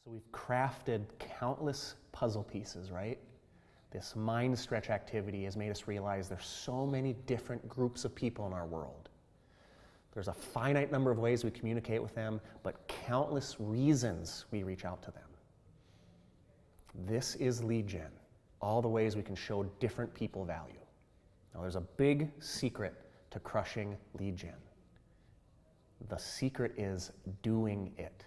So we've crafted countless puzzle pieces, right? This mind stretch activity has made us realize there's so many different groups of people in our world. There's a finite number of ways we communicate with them, but countless reasons we reach out to them. This is lead gen, all the ways we can show different people value. Now there's a big secret to crushing lead gen. The secret is doing it.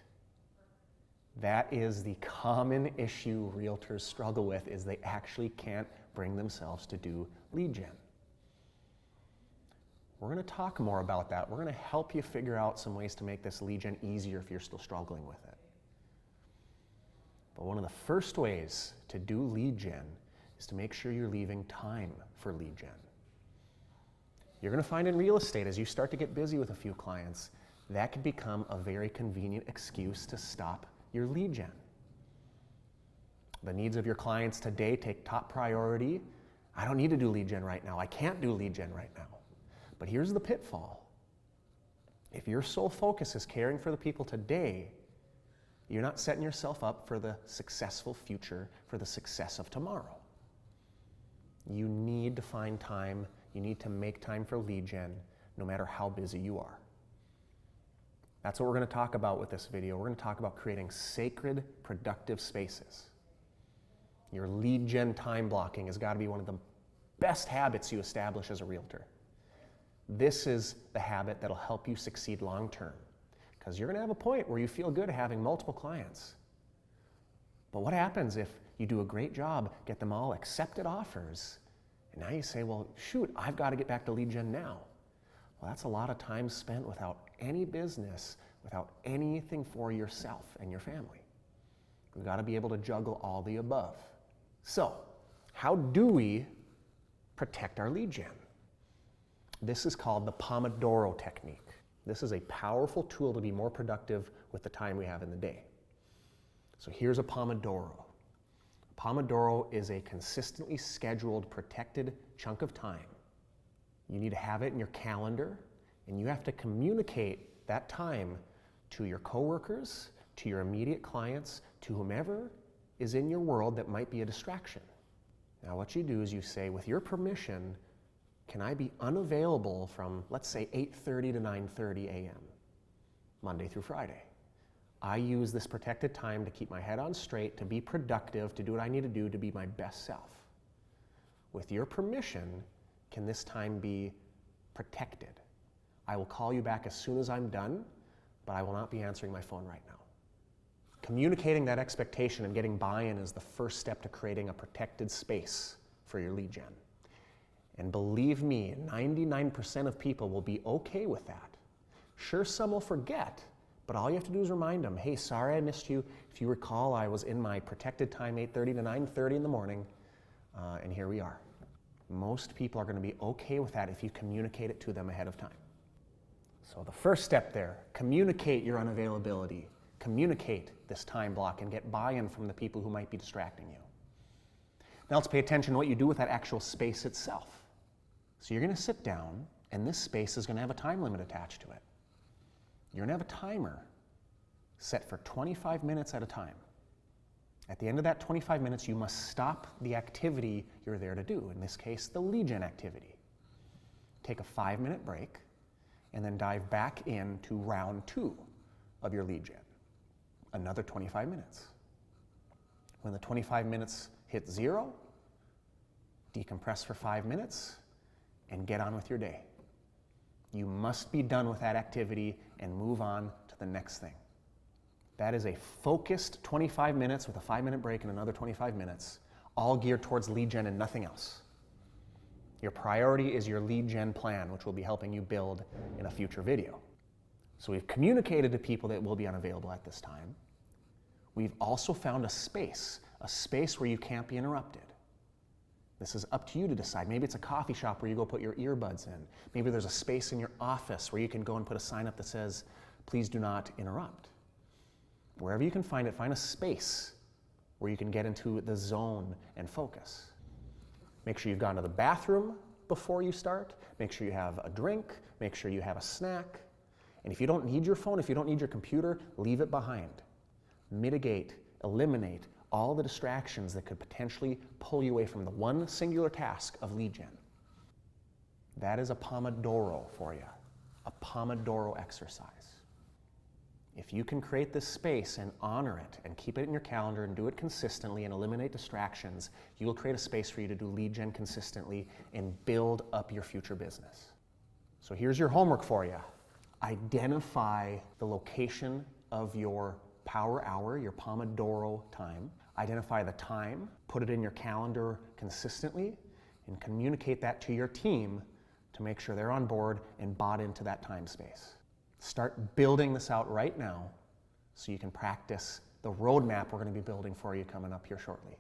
That is the common issue realtors struggle with, is they actually can't bring themselves to do lead gen. We're going to talk more about that. We're going to help you figure out some ways to make this lead gen easier if you're still struggling with it. But one of the first ways to do lead gen is to make sure you're leaving time for lead gen. You're going to find in real estate, as you start to get busy with a few clients, that can become a very convenient excuse to stop your lead gen. The needs of your clients today take top priority. I don't need to do lead gen right now. I can't do lead gen right now. But here's the pitfall. If your sole focus is caring for the people today, you're not setting yourself up for the successful future, for the success of tomorrow. You need to find time. You need to make time for lead gen, no matter how busy you are. That's what we're going to talk about with this video. We're going to talk about creating sacred, productive spaces. Your lead gen time blocking has got to be one of the best habits you establish as a realtor. This is the habit that'll help you succeed long term, because you're going to have a point where you feel good having multiple clients. But what happens if you do a great job, get them all accepted offers, and now you say, well, shoot, I've got to get back to lead gen now. Well, that's a lot of time spent without any business, without anything for yourself and your family. We've got to be able to juggle all the above. So, how do we protect our lead gen? This is called the Pomodoro technique. This is a powerful tool to be more productive with the time we have in the day. So here's a Pomodoro. Pomodoro is a consistently scheduled, protected chunk of time. You need to have it in your calendar, and you have to communicate that time to your coworkers, to your immediate clients, to whomever is in your world that might be a distraction. Now what you do is you say, with your permission, can I be unavailable from, let's say, 8:30 to 9:30 a.m., Monday through Friday? I use this protected time to keep my head on straight, to be productive, to do what I need to do to be my best self. With your permission, can this time be protected? I will call you back as soon as I'm done, but I will not be answering my phone right now. Communicating that expectation and getting buy-in is the first step to creating a protected space for your lead gen. And believe me, 99% of people will be okay with that. Sure, some will forget, but all you have to do is remind them, hey, sorry I missed you. If you recall, I was in my protected time, 8:30 to 9:30 in the morning, and here we are. Most people are going to be okay with that if you communicate it to them ahead of time. So the first step there, communicate your unavailability. Communicate this time block and get buy-in from the people who might be distracting you. Now let's pay attention to what you do with that actual space itself. So you're going to sit down, and this space is going to have a time limit attached to it. You're going to have a timer set for 25 minutes at a time. At the end of that 25 minutes, you must stop the activity you're there to do, in this case, the lead gen activity. Take a 5-minute break, and then dive back into round 2 of your lead gen. Another 25 minutes. When the 25 minutes hit 0, decompress for 5 minutes, and get on with your day. You must be done with that activity and move on to the next thing. That is a focused 25 minutes with a 5-minute break and another 25 minutes, all geared towards lead gen and nothing else. Your priority is your lead gen plan, which we'll be helping you build in a future video. So we've communicated to people that will be unavailable at this time. We've also found a space where you can't be interrupted. This is up to you to decide. Maybe it's a coffee shop where you go put your earbuds in. Maybe there's a space in your office where you can go and put a sign up that says, please do not interrupt. Wherever you can find it, find a space where you can get into the zone and focus. Make sure you've gone to the bathroom before you start. Make sure you have a drink. Make sure you have a snack. And if you don't need your phone, if you don't need your computer, leave it behind. Mitigate eliminate all the distractions that could potentially pull you away from the one singular task of lead gen. That is a Pomodoro for you, a Pomodoro exercise. If you can create this space and honor it and keep it in your calendar and do it consistently and eliminate distractions, you will create a space for you to do lead gen consistently and build up your future business. So here's your homework for you. Identify the location of your power hour, your Pomodoro time. Identify the time, put it in your calendar consistently, and communicate that to your team to make sure they're on board and bought into that time space. Start building this out right now so you can practice the roadmap we're going to be building for you coming up here shortly.